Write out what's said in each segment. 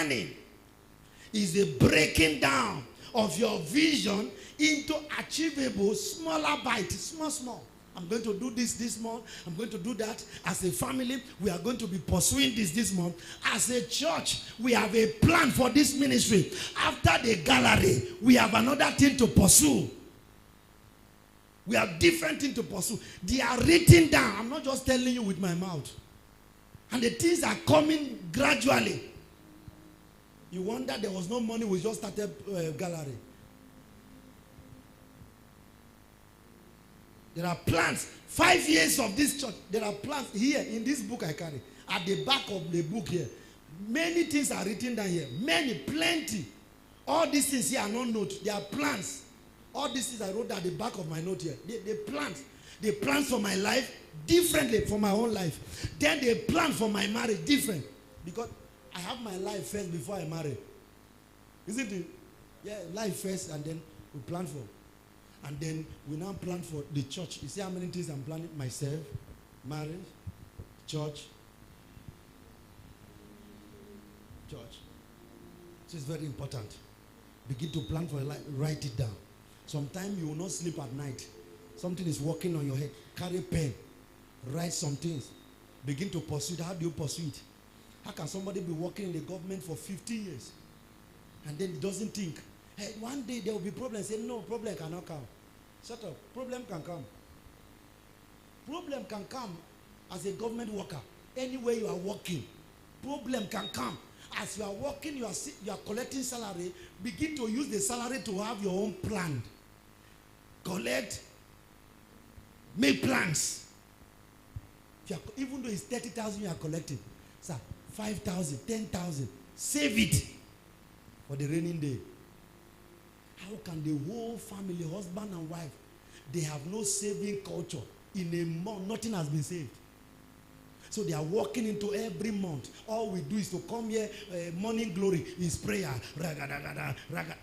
planning is a breaking down of your vision into achievable, smaller bites, small. I'm going to do this month. I'm going to do that. As a family, we are going to be pursuing this month. As a church, we have a plan for this ministry. After the gallery, we have another thing to pursue. We have different things to pursue. They are written down. I'm not just telling you with my mouth. And the things are coming gradually. You wonder there was no money. We just started gallery. There are plans. 5 years of this church. There are plans here in this book I carry. At the back of the book here. Many things are written down here. Many, plenty. All these things here are not notes. They are plans. All these things I wrote at the back of my note here. They plans. They plans for my life differently from my own life. Then they plan for my marriage different. Because I have my life first before I marry. Isn't it? Yeah, life first and then we plan for. And then we now plan for the church. You see how many things I'm planning? Myself, marriage, church. So it's very important. Begin to plan for your life. Write it down. Sometimes you will not sleep at night. Something is working on your head. Carry a pen. Write some things. Begin to pursue it. How do you pursue it? How can somebody be working in the government for 50 years and then he doesn't think, hey, one day there will be problems. Say, no, problem cannot come. Shut up. Problem can come. Problem can come as a government worker. Anywhere you are working, problem can come. As you are working, you are collecting salary. Begin to use the salary to have your own plan. Collect. Make plans. Even though it's 30,000 you are collecting, sir, 5,000, 10,000, save it for the raining day. How can the whole family, husband and wife, they have no saving culture? In a month, nothing has been saved. So they are walking into every month. All we do is to come here, morning glory is prayer.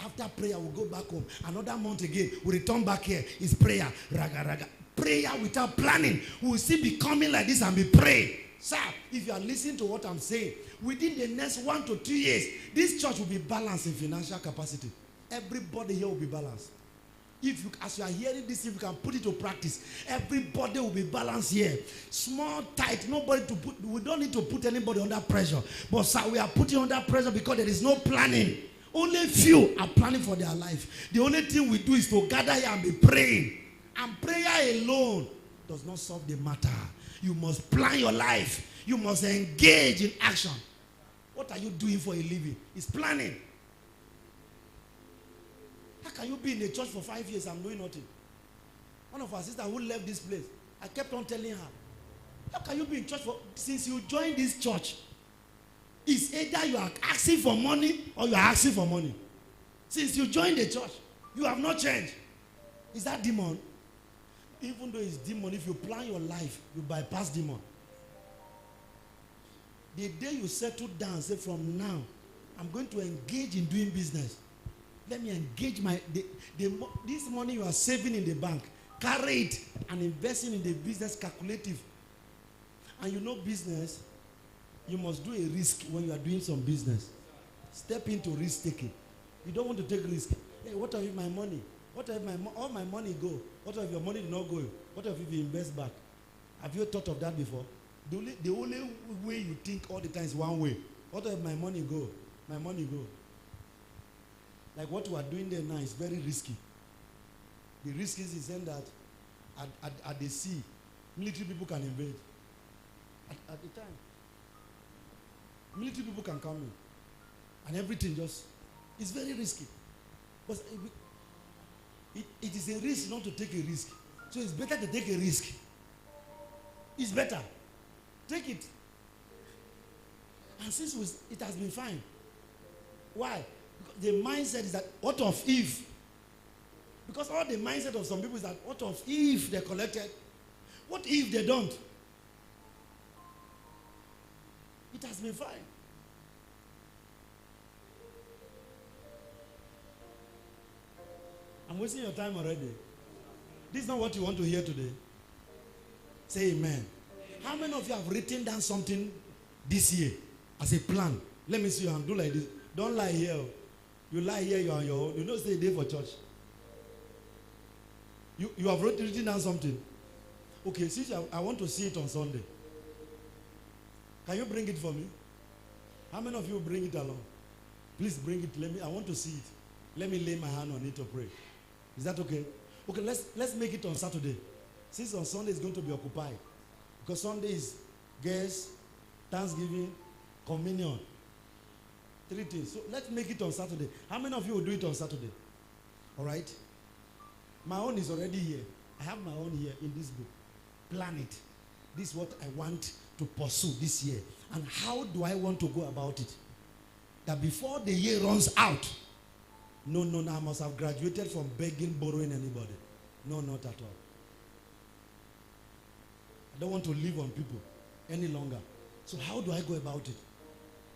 After prayer, we'll go back home. Another month again, we return back here, is prayer. Prayer without planning. We will still be coming like this and be praying. Sir, if you are listening to what I'm saying, within the next 1 to 2 years, this church will be balanced in financial capacity. Everybody here will be balanced. If you, as you are hearing this, if you can put it to practice, everybody will be balanced here. Small, tight, nobody to put, we don't need to put anybody under pressure. But sir, we are putting under pressure because there is no planning. Only few are planning for their life. The only thing we do is to gather here and be praying. And prayer alone does not solve the matter. You must plan your life. You must engage in action. What are you doing for a living? It's planning. How can you be in the church for 5 years and doing nothing? One of our sisters who left this place, I kept on telling her, how can you be in church since you joined this church? It's either you are asking for money or you are asking for money. Since you joined the church, you have not changed. Is that demon? Even though it's demon, if you plan your life, you bypass demon. The day you settle down, say from now, I'm going to engage in doing business. Let me engage this money you are saving in the bank. Carry it and investing in the business calculative. And you know business, you must do a risk when you are doing some business. Step into risk taking. You don't want to take risk. Hey, what if my money? What if all my money go? What if your money did not go? What if you invest back? Have you thought of that before? The only way you think all the time is one way. What if my money go? My money go. Like what we are doing there now is very risky. The risk is saying that at the sea, military people can invade. At the time, military people can come in. And everything it's very risky. But it is a risk not to take a risk. So it's better to take a risk. It's better. Take it. And since it has been fine. Why? Because the mindset is that, what of if? Because all the mindset of some people is that, what of if they collected? What if they don't? It has been fine. I'm wasting your time already. This is not what you want to hear today. Say amen. How many of you have written down something this year as a plan? Let me see your hand. Do like this. Don't lie here. You lie here, you are on your own. You know, stay there for church. You have written down something. Okay, since I want to see it on Sunday. Can you bring it for me? How many of you bring it along? Please bring it. I want to see it. Let me lay my hand on it to pray. Is that okay? Okay, let's make it on Saturday. Since on Sunday is going to be occupied. Because Sunday is guests, Thanksgiving, communion. 3 things. So let's make it on Saturday. How many of you will do it on Saturday? All right? My own is already here. I have my own here in this book. Plan it. This is what I want to pursue this year. And how do I want to go about it? That before the year runs out, no, I must have graduated from begging, borrowing anybody. No, not at all. I don't want to live on people any longer. So how do I go about it?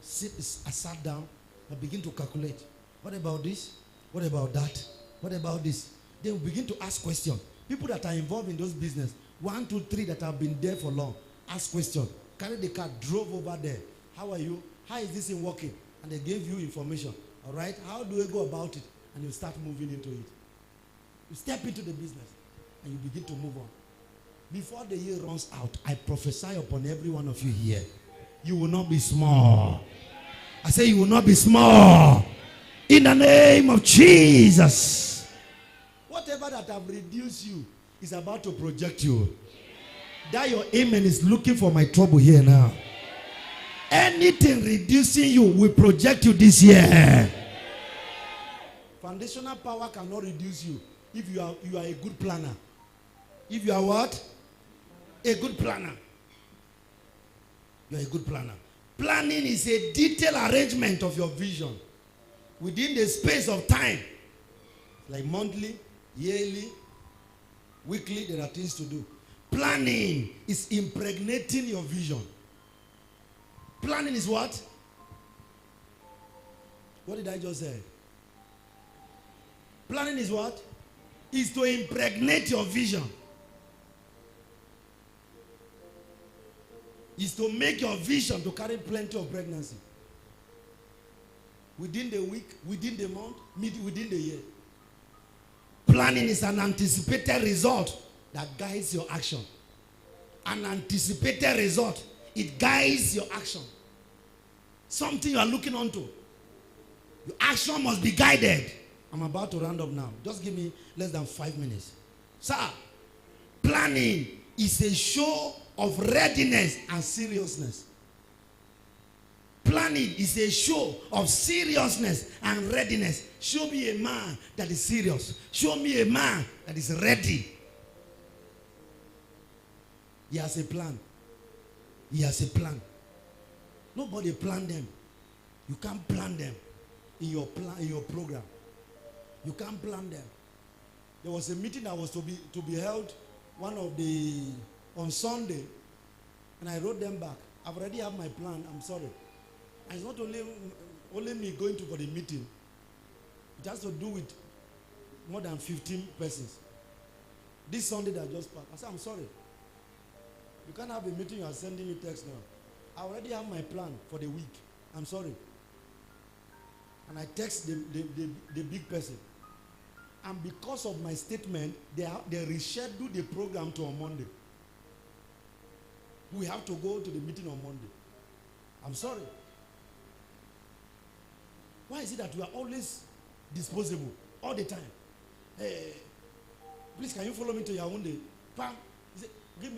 I sat down, I begin to calculate. What about this? What about that? What about this? Then we begin to ask questions. People that are involved in those business, 1, 2, 3 that have been there for long, ask questions. Carry the car, drove over there. How are you? How is this thing working? And they gave you information. All right? How do we go about it? And you start moving into it. You step into the business and you begin to move on. Before the year runs out, I prophesy upon every one of you here. You will not be small. I say you will not be small. In the name of Jesus. Whatever that have reduced you is about to project you. That your amen is looking for my trouble here now. Anything reducing you will project you this year. Foundational power cannot reduce you if you are a good planner. If you are what? A good planner. You are a good planner. Planning is a detailed arrangement of your vision within the space of time. Like monthly, yearly, weekly, there are things to do. Planning is impregnating your vision. Planning is what? What did I just say? Planning is what? Is to impregnate your vision. Is to make your vision to carry plenty of pregnancy. Within the week, within the month, within the year. Planning is an anticipated result that guides your action. An anticipated result. It guides your action. Something you are looking onto. Your action must be guided. I'm about to round up now. Just give me less than 5 minutes. Sir, planning is a show of readiness and seriousness. Planning is a show of seriousness and readiness. Show me a man that is serious. Show me a man that is ready. He has a plan. He has a plan. Nobody planned them. You can't plan them in your plan, in your program. You can't plan them. There was a meeting that was to be held on Sunday, and I wrote them back. I've already have my plan. I'm sorry. And it's not only me going for the meeting. It has to do with more than 15 persons. This Sunday that just passed, I said, I'm sorry. You can't have a meeting, you are sending me text now. I already have my plan for the week. I'm sorry. And I text the big person. And because of my statement, they rescheduled the program to on Monday. We have to go to the meeting on Monday. I'm sorry. Why is it that we are always disposable all the time? Hey, please, can you follow me to Yaoundé? Pam, give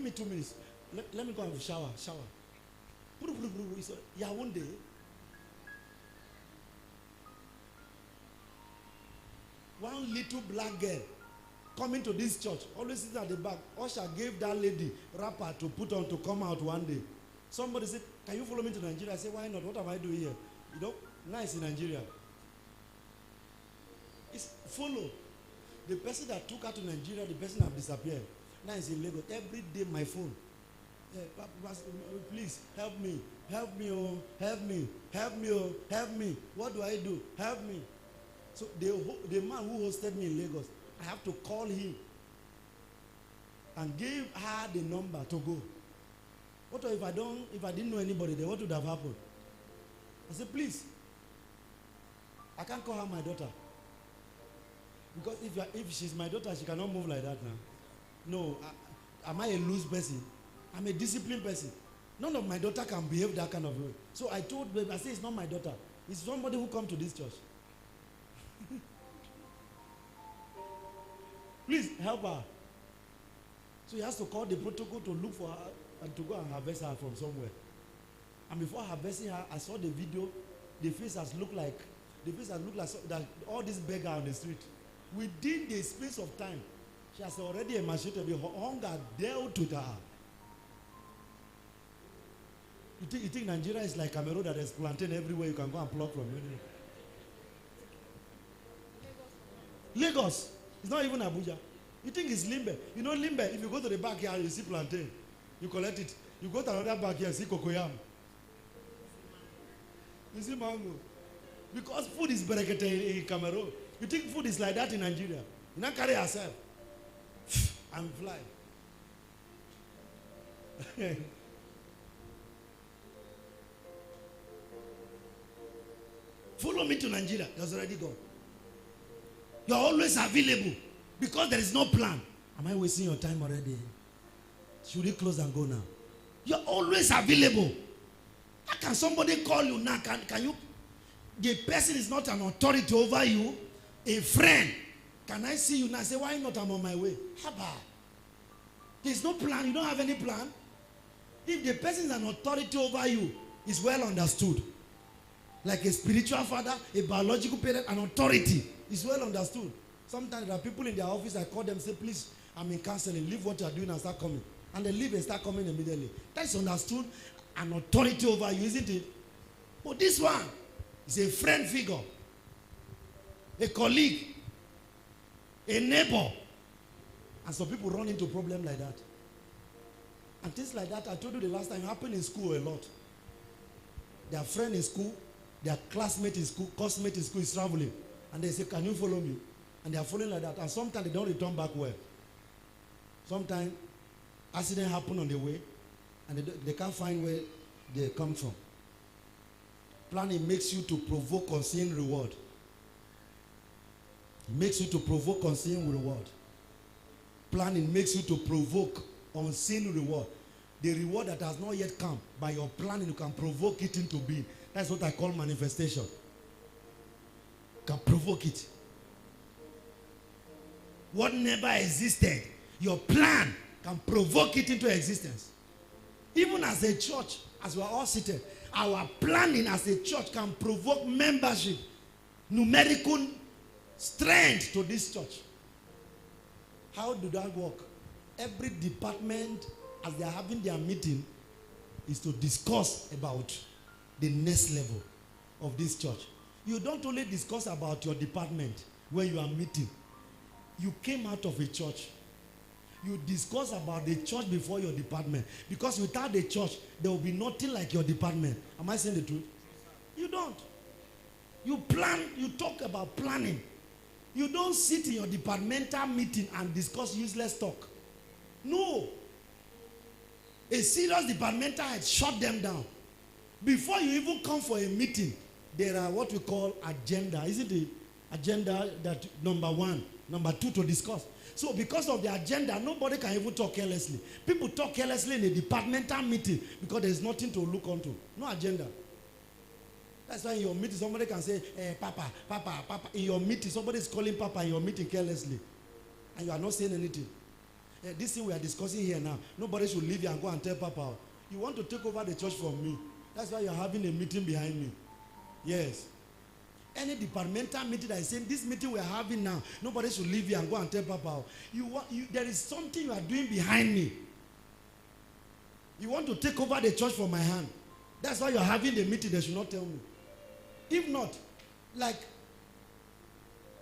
me 2 minutes. Let me go and shower. Yaoundé. One little black girl coming to this church, always sitting at the back. Usher gave that lady wrapper to put on to come out one day. Somebody said, can you follow me to Nigeria? I said, why not? What am I doing here? You know, nice in Nigeria. It's follow. The person that took her to Nigeria, the person have disappeared. Now it's in Lagos. Every day my phone. Please help me. Help me, oh, help me. Help me, oh, help me. What do I do? Help me. So the man who hosted me in Lagos, I have to call him and give her the number to go. What if I didn't know anybody there? What would have happened? I said, please, I can't call her my daughter. Because if she's my daughter, she cannot move like that now. No, am I a loose person? I'm a disciplined person. None of my daughter can behave that kind of way. So I told baby, I said, it's not my daughter. It's somebody who come to this church. Please help her. So he has to call the protocol to look for her and to go and harvest her from somewhere. And before harvesting her, I saw the video. The face has looked like that all these beggars on the street. Within the space of time, she has already emancipated. The hunger dealt with her. You think Nigeria is like Cameroon that there's plantain everywhere you can go and pluck from? Lagos. It's not even Abuja. You think it's Limbe. You know Limbe, if you go to the backyard, you see plantain. You collect it. You go to another backyard, see cocoyam. You see mango. Because food is berekete in Cameroon. You think food is like that in Nigeria. You not carry yourself and fly. Follow me to Nigeria. That's already gone. You're always available because there is no plan. Am I wasting your time already? Should we close and go now? You're always available. How can somebody call you now? Can you? The person is not an authority over you. A friend. Can I see you now? Say, why not? I'm on my way. How about? There's no plan. You don't have any plan. If the person is an authority over you, it's well understood. Like a spiritual father, a biological parent, an authority is well understood. Sometimes there are people in their office, I call them, say, please, I'm in counseling, leave what you are doing and start coming. And they leave and start coming immediately. That's understood, an authority over you, isn't it? But this one is a friend figure, a colleague, a neighbor. And some people run into problems like that. And things like that, I told you the last time, happened in school a lot. Their friend in school, their classmate in school, classmate in school is traveling. And they say, can you follow me? And they are following like that. And sometimes they don't return back well. Sometimes accident happen on the way. And they can't find where they come from. Planning makes you to provoke unseen reward. It makes you to provoke unseen reward. Planning makes you to provoke unseen reward. The reward that has not yet come, by your planning, you can provoke it into being. That's what I call manifestation. You can provoke it. What never existed, your plan can provoke it into existence. Even as a church, as we are all seated, our planning as a church can provoke membership, numerical strength to this church. How do that work? Every department, as they are having their meeting, is to discuss about the next level of this church. You don't only discuss about your department when you are meeting. You came out of a church. You discuss about the church before your department. Because without the church, there will be nothing like your department. Am I saying the truth? You don't. You plan, you talk about planning. You don't sit in your departmental meeting and discuss useless talk. No. A serious departmental head shut them down. Before you even come for a meeting, there are what we call agenda. Isn't it? Agenda that number 1, number 2 to discuss. So because of the agenda, nobody can even talk carelessly. People talk carelessly in a departmental meeting because there's nothing to look onto. No agenda. That's why in your meeting, somebody can say, Papa, Papa, Papa. In your meeting, somebody is calling Papa in your meeting carelessly. And you are not saying anything. This thing we are discussing here now, nobody should leave here and go and tell Papa. You want to take over the church from me. That's why you're having a meeting behind me. Yes. Any departmental meeting that is saying, this meeting we are having now, nobody should leave here and go and tell Papa. There is something you are doing behind me. You want to take over the church from my hand. That's why you're having the meeting. They should not tell me. If not, like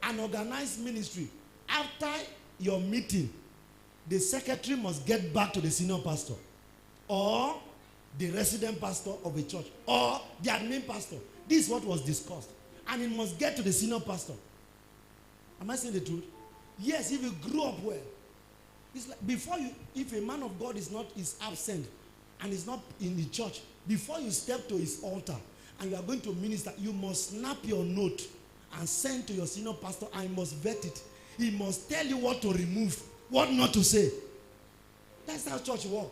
an organized ministry, after your meeting, the secretary must get back to the senior pastor or the resident pastor of a church or the admin pastor. This is what was discussed. And it must get to the senior pastor. Am I saying the truth? Yes, if you grew up well. It's like before you, if a man of God is absent and is not in the church, before you step to his altar, and you are going to minister, you must snap your note and send to your senior pastor, and he must vet it. He must tell you what to remove, what not to say. That's how church work.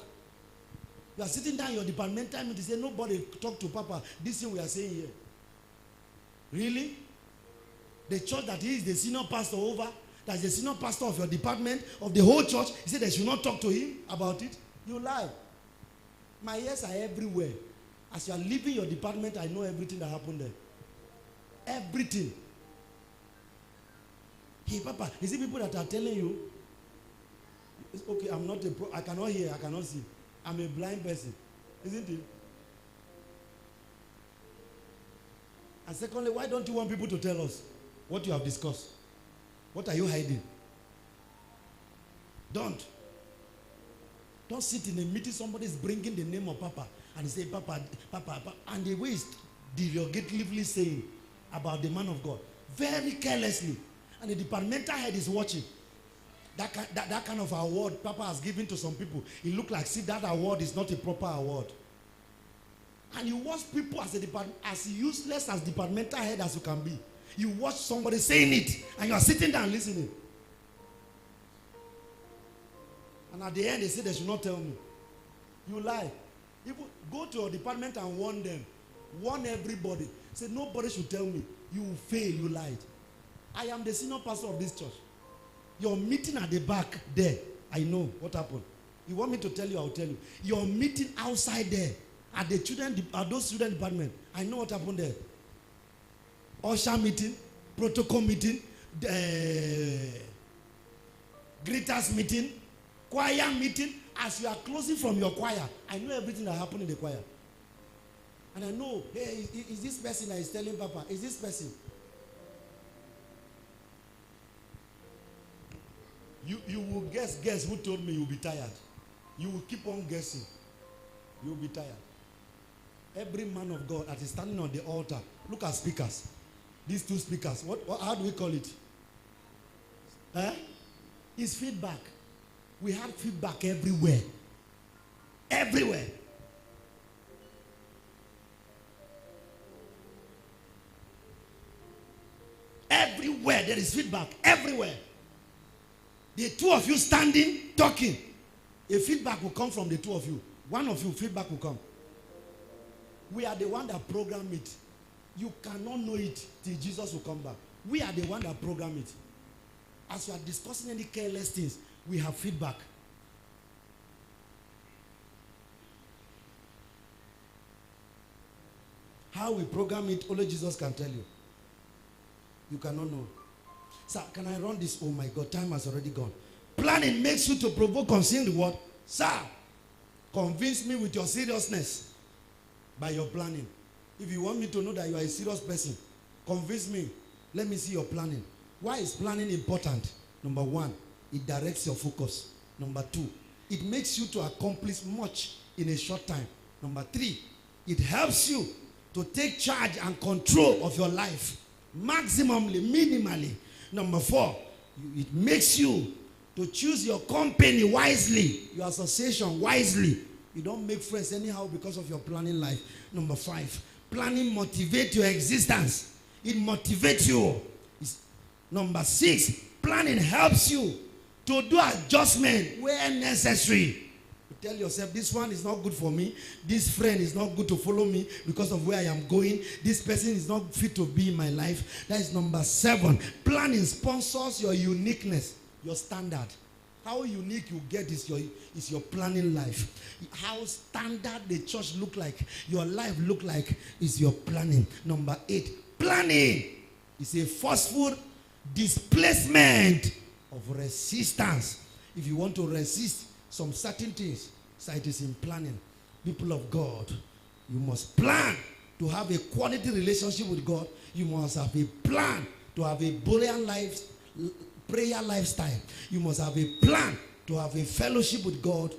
You are sitting down in your departmental meeting, say, nobody talk to Papa. This thing we are saying here. Really? The church that he is the senior pastor over, that's the senior pastor of your department, of the whole church, he said they should not talk to him about it. You lie. My ears are everywhere. As you are leaving your department, I know everything that happened there. Everything. Hey, Papa, is it people that are telling you, okay, I'm not I cannot hear, I cannot see. I'm a blind person. Isn't it? And secondly, why don't you want people to tell us what you have discussed? What are you hiding? Don't sit in a meeting, somebody is bringing the name of Papa, and say, Papa, and the way he's derogatively saying about the man of God, very carelessly, and the departmental head is watching. That kind of award Papa has given to some people, it look like, see, that award is not a proper award. And you watch people as useless as departmental head as you can be. You watch somebody saying it, and you are sitting down listening. And at the end, they say they should not tell me. You lie. Even go to your department and warn them. Warn everybody. Say, nobody should tell me. You will fail, you lied. I am the senior pastor of this church. Your meeting at the back there, I know what happened. You want me to tell you, I'll tell you. Your meeting outside there, at those student department, I know what happened there. Usher meeting, protocol meeting, greeters meeting, choir meeting. As you are closing from your choir, I know everything that happened in the choir. And I know, hey, is this person that is telling Papa? Is this person? You will guess who told me you'll be tired. You will keep on guessing. You'll be tired. Every man of God that is standing on the altar, look at speakers. These two speakers, how do we call it? It's feedback. We have feedback everywhere. Everywhere. Everywhere there is feedback. Everywhere. The two of you standing, talking. A feedback will come from the two of you. One of you, feedback will come. We are the one that program it. You cannot know it till Jesus will come back. We are the one that program it. As you are discussing any careless things, we have feedback. How we program it, only Jesus can tell you. You cannot know. Sir, can I run this? Oh my God, time has already gone. Planning makes you to provoke conceal the word. Sir, convince me with your seriousness by your planning. If you want me to know that you are a serious person, convince me. Let me see your planning. Why is planning important? Number one, it directs your focus. Number two, it makes you to accomplish much in a short time. Number three, it helps you to take charge and control of your life maximally, minimally. Number four, it makes you to choose your company wisely, your association wisely. You don't make friends anyhow because of your planning life. Number five, planning motivates your existence. It motivates you. Number six, planning helps you to do adjustment where necessary. You tell yourself, this one is not good for me. This friend is not good to follow me because of where I am going. This person is not fit to be in my life. That is number seven. Planning sponsors your uniqueness, your standard. How unique you get is your planning life. How standard the church look like, your life look like is your planning. Number eight, planning is a forceful displacement of resistance. If you want to resist some certain things, so it is in planning. People of God, you must plan to have a quality relationship with God. You must have a plan to have a prayer lifestyle. You must have a plan to have a fellowship with God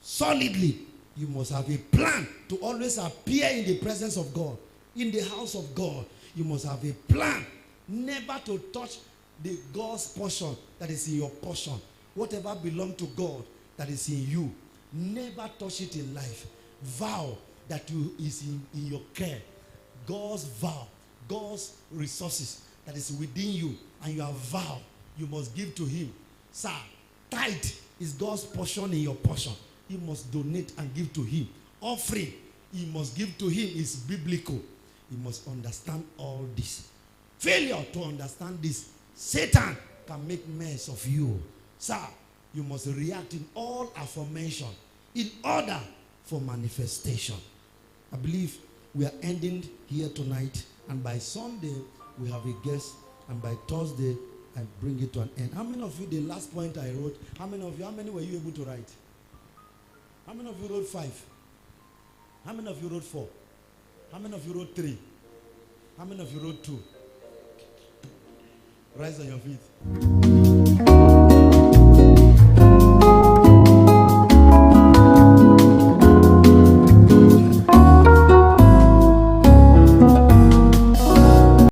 solidly. You must have a plan to always appear in the presence of God, in the house of God. You must have a plan never to touch the God's portion that is in your portion. Whatever belongs to God that is in you, never touch it in life. Vow that you is in your care. God's vow, God's resources that is within you, and you have vowed, you must give to him. Sir, tithe is God's portion in your portion. You must donate and give to him. Offering, you must give to him, is biblical. You must understand all this. Failure to understand this, Satan can make mess of you. Sir, you must react in all aforementioned in order for manifestation. I believe we are ending here tonight, and by Sunday we have a guest, and by Thursday I bring it to an end. How many of you, the last point I wrote, how many were you able to write? How many of you wrote 5? How many of you wrote 4? How many of you wrote 3? How many of you wrote 2? Rise on your feet.